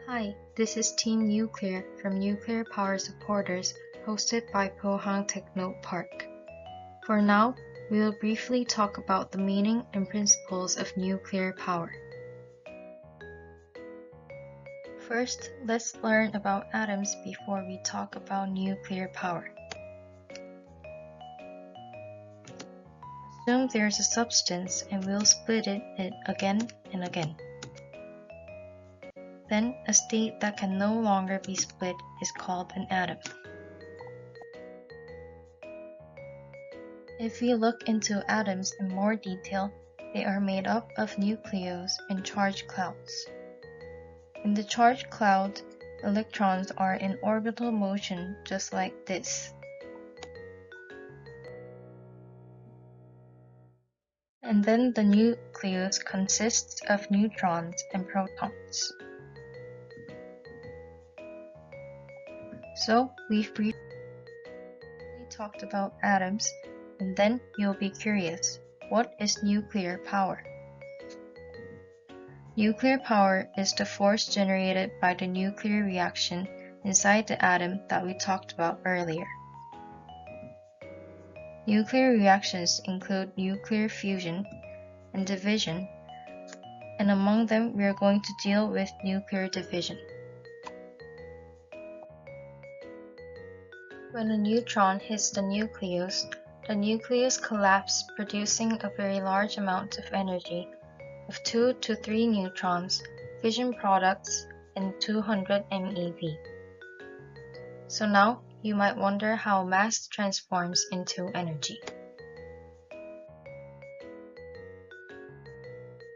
Hi, this is Team Nuclear from Nuclear Power Supporters, hosted by Pohang Techno Park. For now, we will briefly talk about the meaning and principles of nuclear power. First, let's learn about atoms before we talk about nuclear power. Assume there's a substance and we'll split it again and again. Then, a state that can no longer be split is called an atom. If we look into atoms in more detail, they are made up of nucleus and charged clouds. In the charged cloud, electrons are in orbital motion just like this. And then the nucleus consists of neutrons and protons. So we've briefly talked about atoms, and then you'll be curious, what is nuclear power? Nuclear power is the force generated by the nuclear reaction inside the atom that we talked about earlier. Nuclear reactions include nuclear fusion and division, and among them we are going to deal with nuclear division. When a neutron hits the nucleus collapses, producing a very large amount of energy of 2 to 3 neutrons, fission products, and 200 MeV. So now, you might wonder how mass transforms into energy.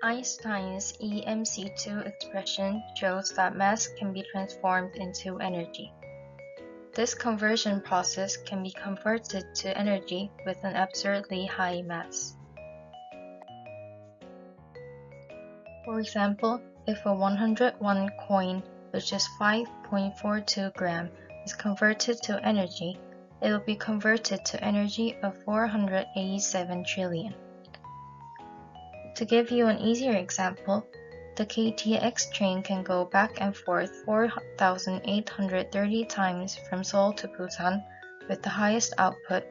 Einstein's EmC2 expression shows that mass can be transformed into energy. This conversion process can be converted to energy with an absurdly high mass. For example, if a 101 coin, which is 5.42 gram, is converted to energy, it will be converted to energy of 487 trillion. To give you an easier example, the KTX train can go back and forth 4,830 times from Seoul to Busan with the highest output,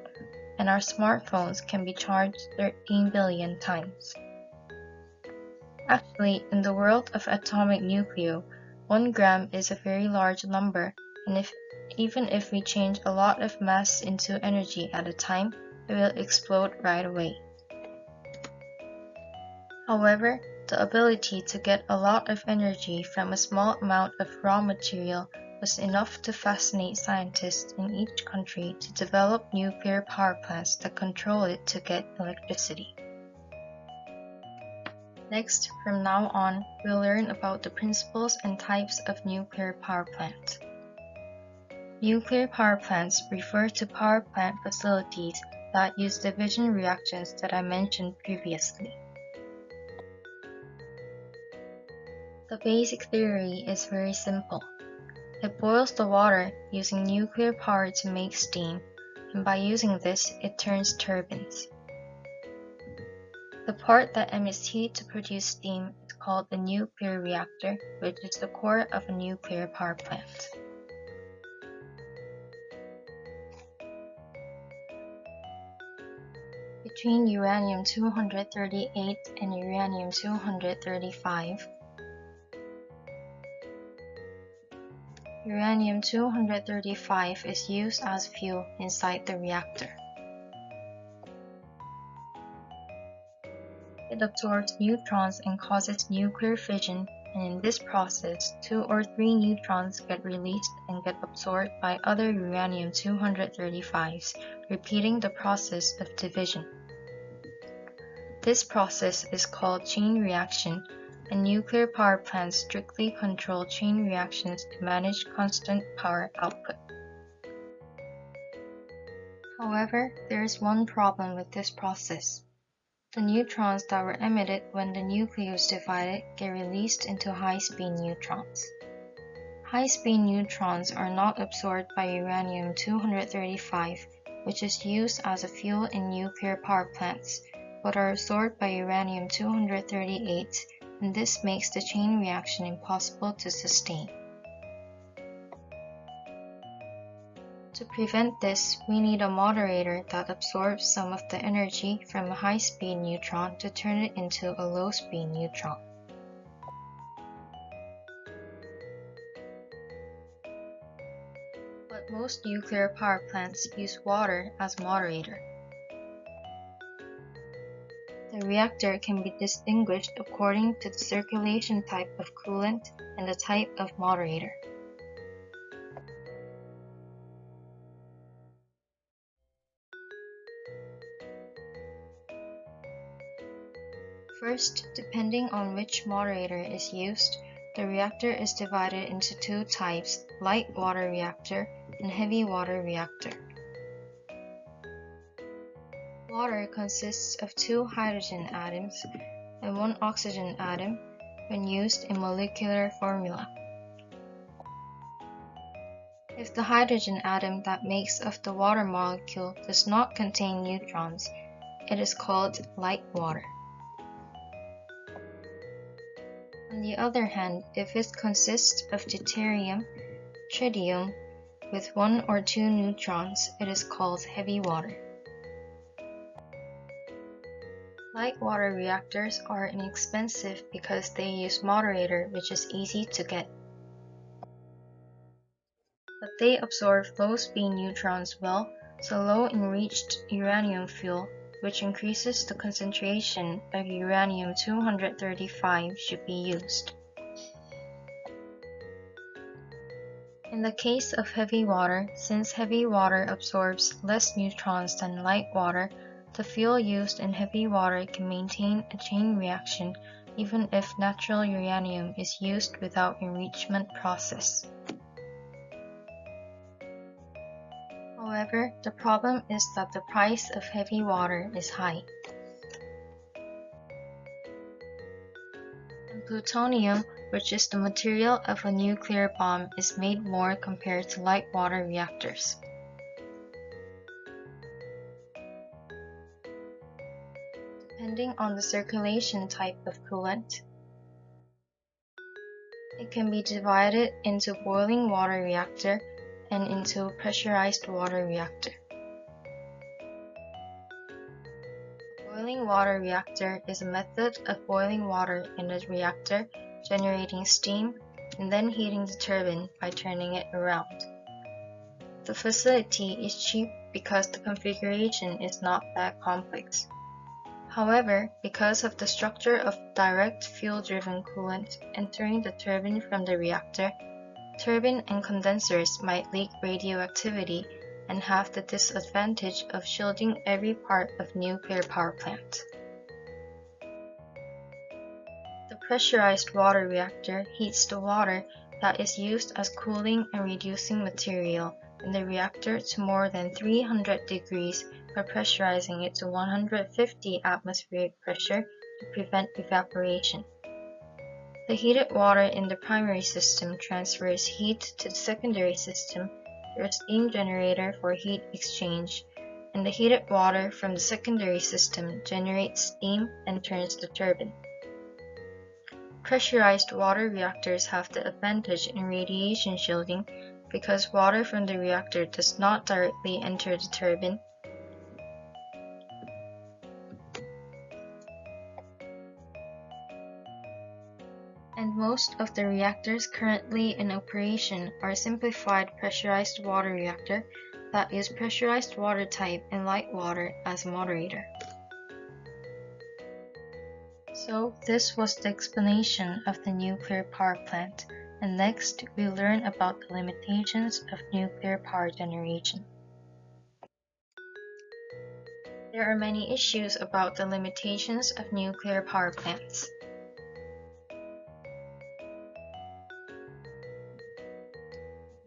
and our smartphones can be charged 13 billion times. Actually, in the world of atomic nuclei, 1 gram is a very large number, and even if we change a lot of mass into energy at a time, it will explode right away. However, the ability to get a lot of energy from a small amount of raw material was enough to fascinate scientists in each country to develop nuclear power plants that control it to get electricity. Next, from now on, we'll learn about the principles and types of nuclear power plants. Nuclear power plants refer to power plant facilities that use division reactions that I mentioned previously. The basic theory is very simple. It boils the water using nuclear power to make steam, and by using this, it turns turbines. The part that emits heat to produce steam is called the nuclear reactor, which is the core of a nuclear power plant. Between uranium-238 and uranium-235, uranium-235 is used as fuel inside the reactor. It absorbs neutrons and causes nuclear fission, and in this process, 2 or 3 neutrons get released and get absorbed by other uranium-235s, repeating the process of division. This process is called chain reaction, and nuclear power plants strictly control chain reactions to manage constant power output. However, there is one problem with this process. The neutrons that were emitted when the nucleus divided get released into high-speed neutrons. High-speed neutrons are not absorbed by uranium-235, which is used as a fuel in nuclear power plants, but are absorbed by uranium-238, and this makes the chain reaction impossible to sustain. To prevent this, we need a moderator that absorbs some of the energy from a high-speed neutron to turn it into a low-speed neutron. But most nuclear power plants use water as moderator. The reactor can be distinguished according to the circulation type of coolant and the type of moderator. First, depending on which moderator is used, the reactor is divided into two types, light water reactor and heavy water reactor. Water consists of two hydrogen atoms and one oxygen atom when used in molecular formula. If the hydrogen atom that makes up the water molecule does not contain neutrons, it is called light water. On the other hand, if it consists of deuterium, tritium, with one or two neutrons, it is called heavy water. Light water reactors are inexpensive because they use moderator, which is easy to get. But they absorb low-speed neutrons well, so low-enriched uranium fuel, which increases the concentration of uranium-235, should be used. In the case of heavy water, since heavy water absorbs less neutrons than light water, the fuel used in heavy water can maintain a chain reaction even if natural uranium is used without enrichment process. However, the problem is that the price of heavy water is high. And plutonium, which is the material of a nuclear bomb, is made more compared to light water reactors. Depending on the circulation type of coolant, it can be divided into boiling water reactor and into pressurized water reactor. A boiling water reactor is a method of boiling water in the reactor, generating steam, and then heating the turbine by turning it around. The facility is cheap because the configuration is not that complex. However, because of the structure of direct fuel-driven coolant entering the turbine from the reactor, turbine and condensers might leak radioactivity and have the disadvantage of shielding every part of nuclear power plant. The pressurized water reactor heats the water that is used as cooling and reducing material in the reactor to more than 300 degrees by pressurizing it to 150 atmospheric pressure to prevent evaporation. The heated water in the primary system transfers heat to the secondary system through a steam generator for heat exchange, and the heated water from the secondary system generates steam and turns the turbine. Pressurized water reactors have the advantage in radiation shielding because water from the reactor does not directly enter the turbine. And most of the reactors currently in operation are simplified pressurized water reactor that use pressurized water type and light water as moderator. So this was the explanation of the nuclear power plant, and next we learn about the limitations of nuclear power generation. There are many issues about the limitations of nuclear power plants.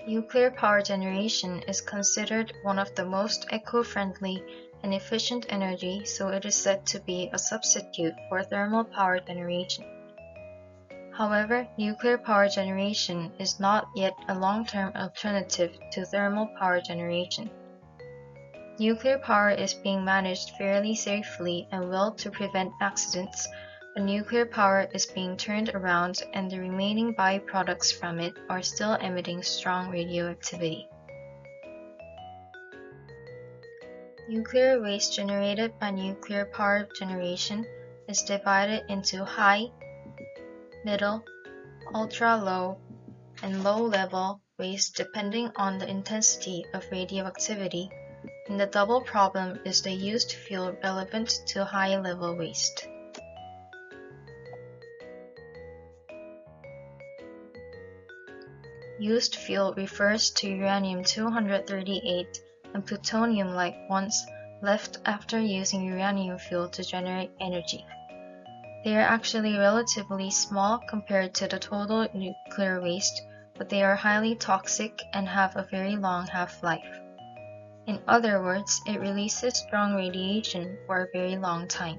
Nuclear power generation is considered one of the most eco-friendly and efficient energy, so it is said to be a substitute for thermal power generation. However, nuclear power generation is not yet a long-term alternative to thermal power generation. Nuclear power is being managed fairly safely and well to prevent accidents, but nuclear power is being turned around and the remaining byproducts from it are still emitting strong radioactivity. Nuclear waste generated by nuclear power generation is divided into high, middle, ultra-low, and low-level waste depending on the intensity of radioactivity, and the double problem is the used fuel relevant to high-level waste. Used fuel refers to uranium-238 and plutonium-like ones left after using uranium fuel to generate energy. They are actually relatively small compared to the total nuclear waste, but they are highly toxic and have a very long half-life. In other words, it releases strong radiation for a very long time.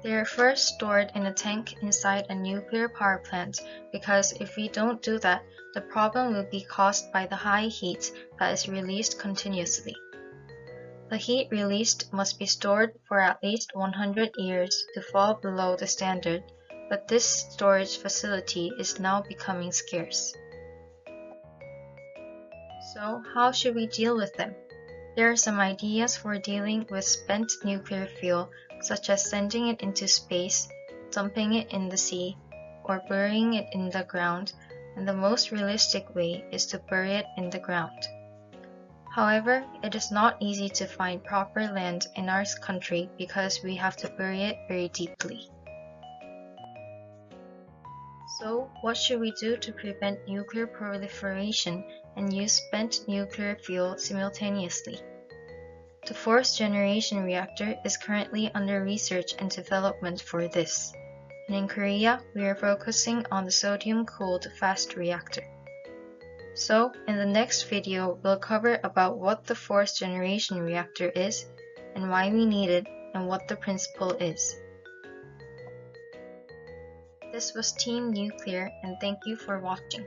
They are first stored in a tank inside a nuclear power plant because if we don't do that, the problem will be caused by the high heat that is released continuously. The heat released must be stored for at least 100 years to fall below the standard, but this storage facility is now becoming scarce. So, how should we deal with them? There are some ideas for dealing with spent nuclear fuel, such as sending it into space, dumping it in the sea, or burying it in the ground, and the most realistic way is to bury it in the ground. However, it is not easy to find proper land in our country because we have to bury it very deeply. So, what should we do to prevent nuclear proliferation and use spent nuclear fuel simultaneously? The fourth generation reactor is currently under research and development for this, and in Korea we are focusing on the sodium-cooled fast reactor. So, in the next video we'll cover about what the fourth generation reactor is, and why we need it, and what the principle is. This was Team Nuclear, and thank you for watching.